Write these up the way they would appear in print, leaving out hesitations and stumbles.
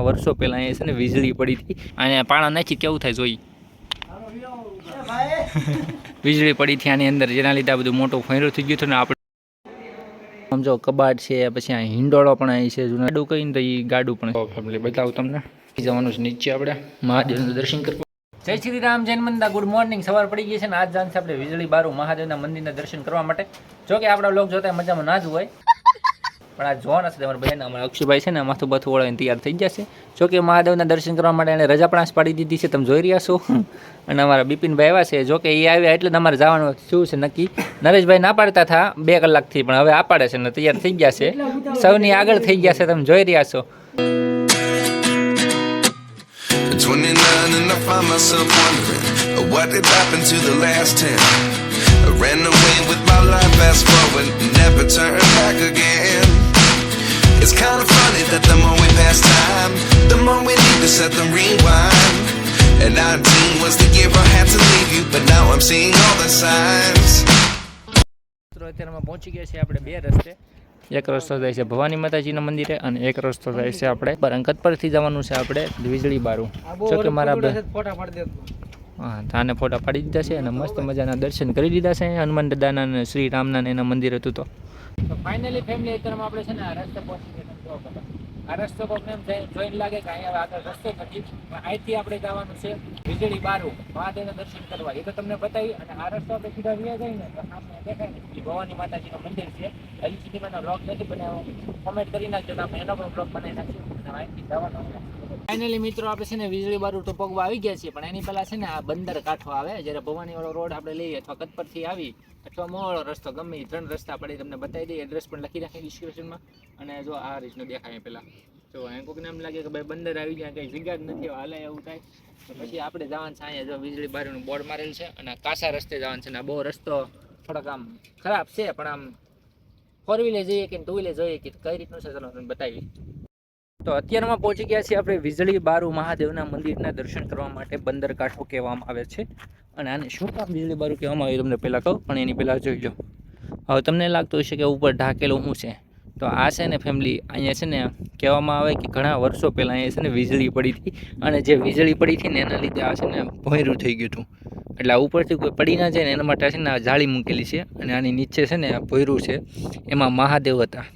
વર્ષો પહેલાં અહીંયા છે ને વીજળી પડી હતી અને પાણા નાખી કેવું થાય જોઈ વીજળી પડી હતી આની અંદર, જેના લીધે આ બધું મોટું ફેરો થઈ ગયું હતું ને આપણે સમજો કબાટ છે, પછી આ હિંડોળો પણ અહીં છે જૂના ગાડું કહીને તો એ ગાડું પણ ફેમિલી બતાવું તમને. જવાનું છે નીચે આપણે મહાદેવનું દર્શન કરવા. જય શ્રી રામ, જૈન મંદિર. Good morning. સવાર પડી ગઈ છે ને આજ જાણ છે આપણે વીજળી બારું મહાદેવના મંદિરના દર્શન કરવા માટે. જો કે આપણા લોક જોતા મજામાં ના જ હોય, પણ આ જોવાના છે તમારા બહેન અમારા અક્ષુભાઈ છે ને માથું બાથું વળાવીને તૈયાર થઈ જશે. જો કે મહાદેવના દર્શન કરવા માટે એને રજા પણ પાડી દીધી છે, તમે જોઈ રહ્યા છો. અને અમારા બિપિનભાઈ આવ્યા છે. જો કે એ આવ્યા એટલે તમારે જવાનું શું છે નક્કી. નરેશભાઈ ના પાડતા હતા 2 કલાકથી, પણ હવે આ પાડે છે ને તૈયાર થઈ ગયા છે. સૌની આગળ થઈ ગયા છે, તમે જોઈ રહ્યા છો. 29 and I find myself wondering what did happen to the last 10. I ran away with my life, fast forward, never turn back again. It's kind of funny that the more we pass time, the more we need to set the rewind. And 19 was the year I had to leave you, but now I'm seeing all the signs. અત્યારમાં પહોંચી ગયા છે આપણે 2 રસ્તે. એક રસ્તો જાય છે ભવાની માતાજીના મંદિરે અને એક રસ્તો જાય છે આપણે બરંકત પરથી જવાનું છે આપણે વીજળી બારું. જો કે મારા હા તાને ફોટા પાડી દીધા છે અને મસ્ત મજાના દર્શન કરી દીધા છે હનુમાન દાદાના અને શ્રી રામના એના મંદિર હતું. તો ફાઇનલી ફેમિલી અત્યારમાં આપણે છે ને આ રસ્તે પહોંચી ગયા. આ રસ્તો કોઈને એમ જોઈને લાગે કે અહીંયા આગળ રસ્તો નથી, અહીંથી આપણે જવાનું છે વીજળી બારું મહાદેવના દર્શન કરવા. એ તો તમને બતાવી. અને આ રસ્તો આપણે સીધા વ્યા જાય ને તો આપણે દેખાય ને ભવાની માતાજીનું મંદિર છે. હજી સુધી મને બ્લોગ નથી બનાવ્યો, કોમેન્ટ કરી નાખજો તો આપણે એનો પણ બ્લોગ બનાવી નાખીશું. અને અહીંથી જવાનું ફાઇનલી મિત્રો આપણે છે ને વીજળી બારું ટપકવા આવી ગયા છીએ, પણ એની પહેલાં છે ને આ બંદર કાંઠો આવે. જ્યારે ભવાનીવાળો રોડ આપણે લઈએ અથવા કતપરથી આવી અથવા મોવાળો રસ્તો, ગમે એ 3 રસ્તા આપણે તમને બતાવી દઈએ. એડ્રેસ પણ લખી રાખીએ ડિસ્ક્રિપ્શનમાં. અને જો આ રીતનું દેખાય પહેલાં જો અહીં કોઈને એમ લાગે કે ભાઈ બંદર આવી જાય કંઈ જગ્યા જ નથી હાલે એવું થાય તો પછી આપણે જવાનું છે અહીંયા. જો વીજળી બારીનું બોર્ડ મારેલ છે અને કાસા રસ્તે જવાનું છે. ને બહુ રસ્તો થોડોક આમ ખરાબ છે, પણ આમ 4 વ્હીલે જઈએ કે 2 વ્હીલે જોઈએ કે કઈ રીતનું છે ચાલો તમને બતાવી. તો અત્યારમાં પહોંચી ગયા છીએ આપણે વીજળી બારું મહાદેવના મંદિરના દર્શન કરવા માટે. બંદર કાંઠો કહેવામાં આવે છે. અને આને શું કામ વીજળી બારું કહેવામાં આવે તમને પહેલાં કહું, પણ એની પહેલાં જોઈ લો. હવે તમને લાગતું હશે કે ઉપર ઢાકેલું શું છે, તો આ છે ને ફેમિલી અહીંયા છે ને કહેવામાં આવે કે ઘણા વર્ષો પહેલાં અહીંયા છે ને વીજળી પડી હતી. અને જે વીજળી પડી હતી ને એના લીધે આ છે ને ભોંયરું થઈ ગયું હતું. એટલે આ ઉપરથી કોઈ પડી ના જાય ને એના માટે છે ને આ જાળી મૂકેલી છે. અને આની નીચે છે ને ભોંયરું છે, એમાં મહાદેવ હતા.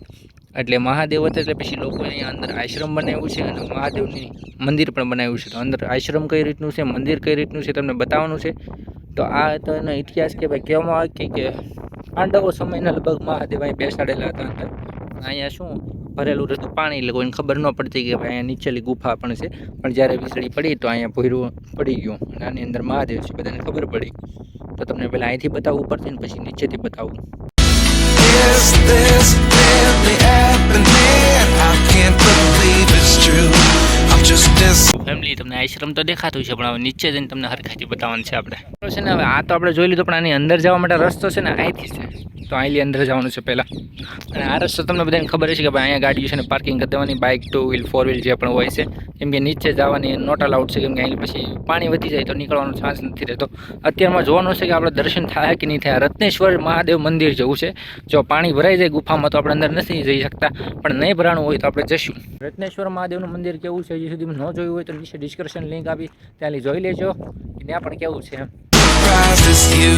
એટલે મહાદેવ હતા એટલે પછી લોકોએ અહીંયા અંદર આશ્રમ બનાવ્યું છે અને મહાદેવની મંદિર પણ બનાવ્યું છે. તો અંદર આશ્રમ કઈ રીતનું છે, મંદિર કઈ રીતનું છે તમને બતાવવાનું છે. તો આ તો એનો ઇતિહાસ કે ભાઈ કહેવામાં આવે કે પાંડવો સમયના લગભગ મહાદેવ અહીં બેસાડેલા હતા અંદર. અહીંયા શું ભરેલું રહેતું પાણી, એટલે કોઈને ખબર ન પડતી કે ભાઈ અહીંયા નીચેલી ગુફા પણ છે. પણ જ્યારે વીજળી પડી તો અહીંયા ભોંયરું પડી ગયું અને આની અંદર મહાદેવ છે, બધાને ખબર પડી. તો તમને પહેલાં અહીંથી બતાવું ઉપરથી ને પછી નીચેથી બતાવું. Is this really happening? I can't believe it's true. I'm just as family તમને આશ્રમ તો દેખાતું છે, પણ હવે નીચે જઈને તમને હરખાઈથી બતાવવાનું છે આપણે. છે ને હવે આ તો આપણે જોઈ લીધું, પણ આની અંદર જવા માટે રસ્તો છે ને અહીંથી છે. તો અહીંથી અંદર જવાનું છે પહેલાં. અને આ રસ્તો તમને બધાને ખબર છે કે ભાઈ અહીંયા ગાડીઓ છે ને પાર્કિંગ કરી દેવાની, બાઇક 2 વ્હીલ 4 વ્હીલ જે પણ હોય છે. કેમ કે નીચે જવાની નોટ અલાઉડ છે, કેમ કે અહીં પછી પાણી વધી જાય તો નીકળવાનો ચાન્સ નથી રહેતો. અત્યારમાં જોવાનું છે કે આપણે દર્શન થાય કે નહીં થાય. રત્નેશ્વર મહાદેવ મંદિર જવું છે. જો પાણી ભરાઈ જાય ગુફામાં તો આપણે અંદર નથી જઈ શકતા, પણ નહીં ભરાણું હોય તો આપણે જઈશું. રત્નેશ્વર મહાદેવનું મંદિર કેવું છે હજી સુધી ન જોયું હોય તો નીચે ડિસ્ક્રિપ્શન લિંક આપી ત્યાંથી જોઈ લેજો કે ત્યાં પણ કેવું છે. surprised as you.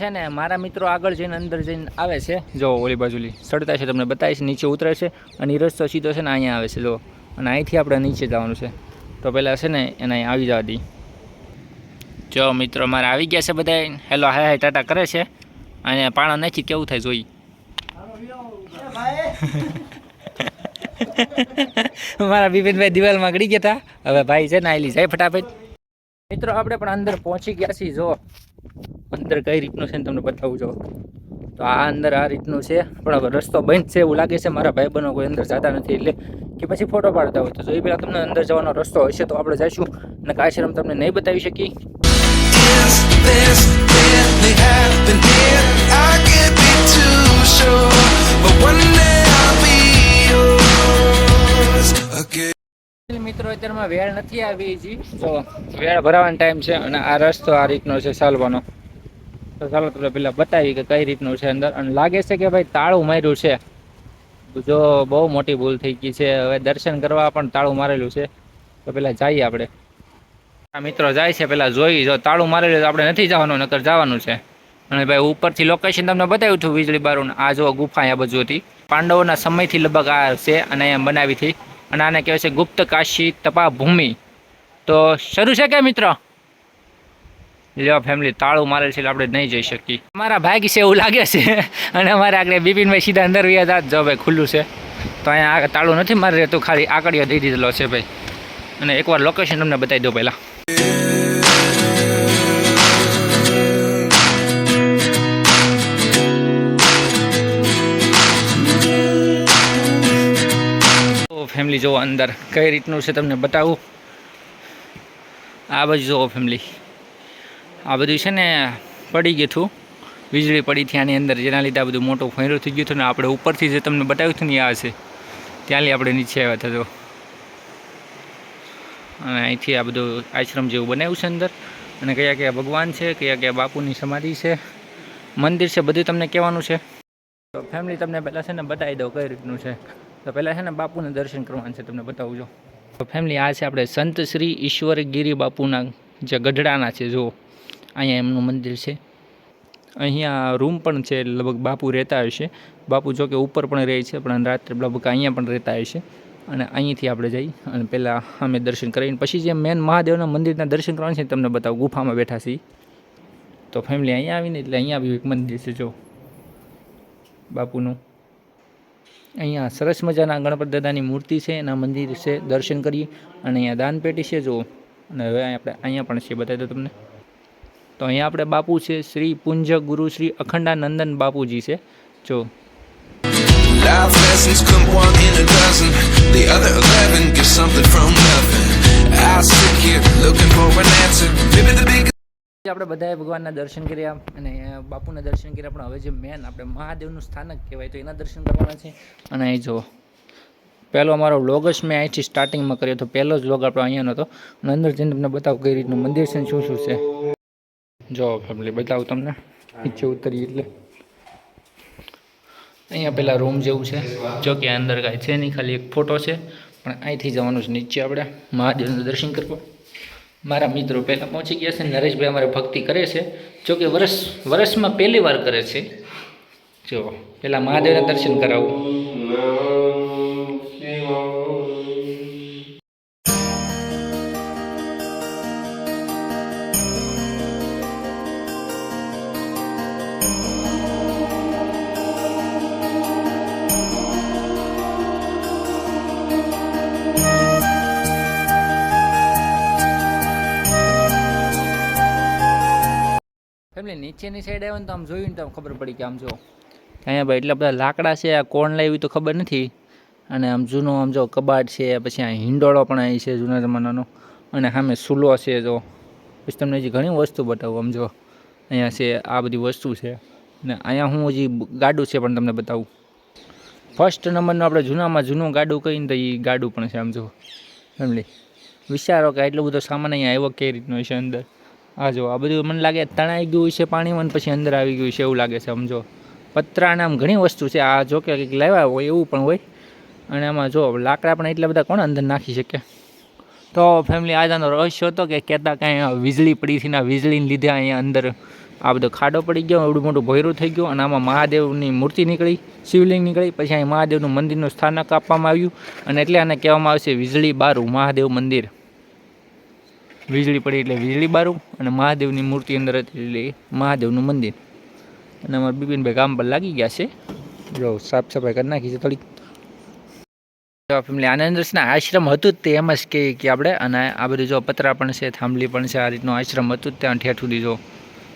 છે ને મારા મિત્રો આગળ જઈને અંદર જઈને આવે છે. જો ઓલી બાજુલી સડતા છે, તમને બતાવીશ. નીચે ઉતરે છે અને એ રસ્તો સીધો છે ને અહીંયા આવે છે. જો અને અહીંથી આપણે નીચે જવાનું છે. તો પહેલાં છે ને એને અહીં આવી જવા દી. જો મિત્રો મારે આવી ગયા છે બધા. હેલો હાય હાય ટાટા કરે છે. અને પાણા નાખી કેવું થાય જોઈ. મારા બિપિનભાઈ દિવાલમાં ગળી ગયા હતા. હવે ભાઈ છે ને આયલી જાય ફટાફટ. મિત્રો આપણે પણ અંદર પહોંચી ગયા છીએ. જો અંદર કઈ રીતનું છે ને તમને બતાવું. જો તો આ અંદર આ રીતનું છે, પણ હવે રસ્તો બંધ છે એવું લાગે છે. મારા ભાઈ બહેનો કોઈ અંદર જતા નથી, એટલે કે પછી ફોટો પાડતા હોય તો જો એ પહેલાં તમને અંદર જવાનો રસ્તો હશે તો આપણે જઈશું. અને આશ્રમ તમને નહીં બતાવી શકી. Is this really happening? I can't be too sure, but one day I'll be yours again. મિત્રો અત્યારમાં વેળ નથી આવી હજી. તો વેળ ભરાવાનો ટાઈમ છે અને આ રસ્તો આ રીતનો છે ચાલવાનો. તો ચાલો તમને પેલા બતાવી કે કઈ રીતનું છે અંદર. અને લાગે છે કે ભાઈ તાળું માર્યું છે. તો જો બહુ મોટી ભૂલ થઈ ગઈ છે. હવે દર્શન કરવા પણ તાળું મારેલું છે, તો પેલા જઈએ આપણે. આ મિત્રો જાય છે, પેલા જોઈ, જો તાળું મારેલું તો આપણે નથી જવાનું, નકર જવાનું છે. અને ભાઈ ઉપરથી લોકેશન તમને બતાવ્યું હતું વીજળી બારું. આ જો ગુફા આ બાજુ હતી, પાંડવોના સમયથી લગભગ આ છે અને અહીંયા બનાવી હતી. અને આને કહેવાય છે ગુપ્ત કાશી તપાભૂમિ. તો શરૂ છે કે મિત્રો? લ્યો ફેમિલી, તાળું મારેલ છે એટલે આપણે નહીં જઈ શકીએ. અમારા ભાગ છે એવું લાગે છે. અને અમારે આગળ બિપિનભાઈ સીધા અંદર વ્યા જાત. જો ભાઈ ખુલ્લું છે, તો અહીંયા તાળું નથી મારી રહેતું, ખાલી આકડીઓ દઈ દીધેલો છે ભાઈ. અને એકવાર લોકેશન તમને બતાવી દો પહેલાં. ફેમિલી જોવો અંદર કઈ રીતનું છે તમને બતાવું. આ બાજુ જોવો ફેમિલી, આ બધું છે ને પડી ગયું હતું, વીજળી પડી હતી આની અંદર, જેના લીધે આ બધું મોટું ફેરું થઈ ગયું હતું. ને આપણે ઉપરથી જે તમને બતાવ્યું હતું ને આ છે, ત્યાંથી આપણે નીચે આવ્યા હતા. તો અને અહીંથી આ બધું આશ્રમ જેવું બનાવ્યું છે અંદર. અને કયા કયા ભગવાન છે, કયા કયા બાપુની સમાધિ છે, મંદિર છે, બધું તમને કહેવાનું છે. તો ફેમિલી તમને પહેલાં છે ને બતાવી દઉં કઈ રીતનું છે. તો પહેલાં છે ને બાપુને દર્શન કરવાનું છે, તમને બતાવું જો. તો ફેમિલી આ છે આપણે સંત શ્રી ઈશ્વરગીરી બાપુના જે ગઢડાના છે. જો અહીંયા એમનું મંદિર છે. અહીંયા રૂમ પણ છે, લગભગ બાપુ રહેતા હશે. બાપુ જો કે ઉપર પણ રહે છે, પણ રાત્રે લગભગ અહીંયા પણ રહેતા હશે. અને અહીંથી આપણે જઈ અને પહેલાં અમે દર્શન કરીને પછી જે મેન મહાદેવના મંદિરના દર્શન કરવાનું છે તમને બતાવું. ગુફામાં બેઠા છીએ. તો ફેમિલી અહીંયા આવીને એટલે અહીંયા બી એક મંદિર છે જો બાપુનું. અહીંયા સરસ મજાના ગણપત દાદાની મૂર્તિ છે, એના મંદિર છે, દર્શન કરીએ. અને અહીંયા દાનપેટી છે જો. અને હવે આપણે અહીંયા પણ છે, બતાવી દો તમને. તો અહીંયા આપણે બાપુ છે, શ્રી પુંજ ગુરુ શ્રી અખંડાનંદન બાપુજી છે જો. Life lessons come one in a dozen. The other 11 get something from nothing. I sit here looking for an answer. Maybe the big આપણે બધાએ ભગવાનના દર્શન કર્યા અને બાપુના દર્શન કર્યા. પણ હવે જે મેન આપણે મહાદેવનું સ્થાનક કહેવાય તો એના દર્શન કરવાના છે. અને અહીં જો પહેલો અમારો વ્લોગ જ મેં અહીંથી સ્ટાર્ટિંગમાં કર્યો હતો. પહેલો જ વ્લોગ આપણો અહીંયાનો હતો. અને અંદર જઈને તમને બતાવું કઈ રીતનું મંદિર છે ને શું શું છે. જો ફેમિલી બતાવું તમને, નીચે ઉતરીએ એટલે અહીંયા પેલા રૂમ જેવું છે. જો કે અંદર કાંઈ છે નહીં, ખાલી એક ફોટો છે. પણ અહીંથી જવાનું છે નીચે આપણે મહાદેવનું દર્શન કરવા. મારા મિત્રો પહેલાં પહોંચી ગયા છે. નરેશભાઈ અમારે ભક્તિ કરે છે, જો કે વર્ષમાં પહેલી વાર કરે છે. જો પહેલાં મહાદેવના દર્શન કરાવું. ફેમિલી નીચેની સાઈડ આવ્યો ને તો આમ જોયું ને તો ખબર પડી કે આમ જો અહીંયા ભાઈ એટલા બધા લાકડા છે. આ કોણ લાવી તો ખબર નથી. અને આમ જૂનો આમ જો કબાટ છે, પછી આ હિંડોળો પણ અહીં છે જૂના જમાનાનો. અને સામે સૂલો છે જો. પછી તમને હજી ઘણી વસ્તુ બતાવું. આમ જો અહીંયા છે આ બધી વસ્તુ છે. ને અહીંયા હું હજી ગાડું છે પણ તમને બતાવું. ફર્સ્ટ નંબરનું આપણે જૂનામાં જૂનું ગાડું કહીને તો એ ગાડું પણ છે. આમ જો ફેમિલી વિચારો કે એટલો બધો સામાન અહીંયા આવ્યો કઈ રીતનો છે અંદર. હા જો આ બધું મને લાગે તણાઈ ગયું છે પાણીમાં, પછી અંદર આવી ગયું છે એવું લાગે છે. સમજો પતરાને આમ ઘણી વસ્તુ છે. આ જો કે કંઈક લાવ્યા હોય એવું પણ હોય. અને આમાં જો લાકડા પણ એટલા બધા કોણ અંદર નાખી શકે. તો ફેમિલી આજનો રહસ્ય હતો કે કહેતા કાંઈ વીજળી પડી હતી ને વીજળીને લીધે અહીંયા અંદર આ બધો ખાડો પડી ગયો, એવડું મોટું ભોયરું થઈ ગયું. અને આમાં મહાદેવની મૂર્તિ નીકળી, શિવલિંગ નીકળી. પછી અહીં મહાદેવનું મંદિરનું સ્થાનક આપવામાં આવ્યું. અને એટલે આને કહેવામાં આવે છે વીજળી બારું મહાદેવ મંદિર. વીજળી પડી એટલે વીજળી બારું, અને મહાદેવની મૂર્તિ અંદર હતી એટલે મહાદેવનું મંદિર. અને અમારા બિપિનભાઈ કામ પર લાગી ગયા છે. જો સાફ સફાઈ કરી નાખી છે થોડીક. ફેમિલી આના અંદર છે ને આશ્રમ હતું જ તે એમ જ કહીએ કે આપણે. અને આ બધું જો પતરા પણ છે, થાંભલી પણ છે. આ રીતનું આશ્રમ હતું જ ત્યાં ઠેઠ સુધી જો.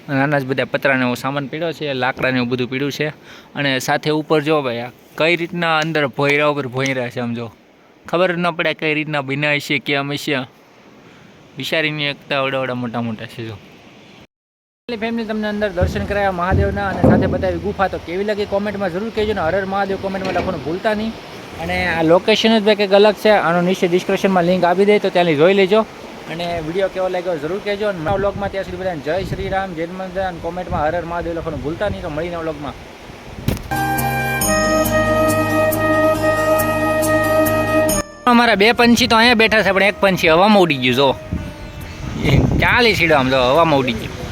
અને આના જ બધા પતરાને એવો સામાન પીડ્યો છે, લાકડાને એવું બધું પીડ્યું છે. અને સાથે ઉપર જો ભાઈ આ કઈ રીતના અંદર ભોયરા ઉપર ભોયરા છે. આમ જો ખબર ન પડે કઈ રીતના બનાય છે, કેમ હશે. વિચારીને એકતા અવડા મોટા મોટા છે જો. ફેમિલી તમને અંદર દર્શન કરાયા મહાદેવના અને સાથે બતાવી ગુફા. તો કેવી લાગી કોમેન્ટમાં જરૂર કહેજો. ને હર મહાદેવ કોમેન્ટમાં લખવાનું ભૂલતા નહીં. અને આ લોકેશન જ ભાઈ કંઈક અલગ છે. આનો નીચે ડિસ્ક્રિપ્શનમાં લિંક આપી દે તો ત્યાંથી જોઈ લેજો. અને વિડીયો કેવો લાગ્યો જરૂર કહેજો. અને નવા વ્લોગમાં ત્યાં સુધી બધાને જય શ્રી રામ, જય મંદિર. અને કોમેન્ટમાં હર મહાદેવ લખવાનું ભૂલતા નહીં. તો મળીને વ્લોગમાં. અમારા 2 પંછી તો અહીંયા બેઠા છે, પણ એક પંછી હવામાં ઉડી ગયું. જો ચાલી સીડો આમ, જો હવામાં ઉડી ગયું.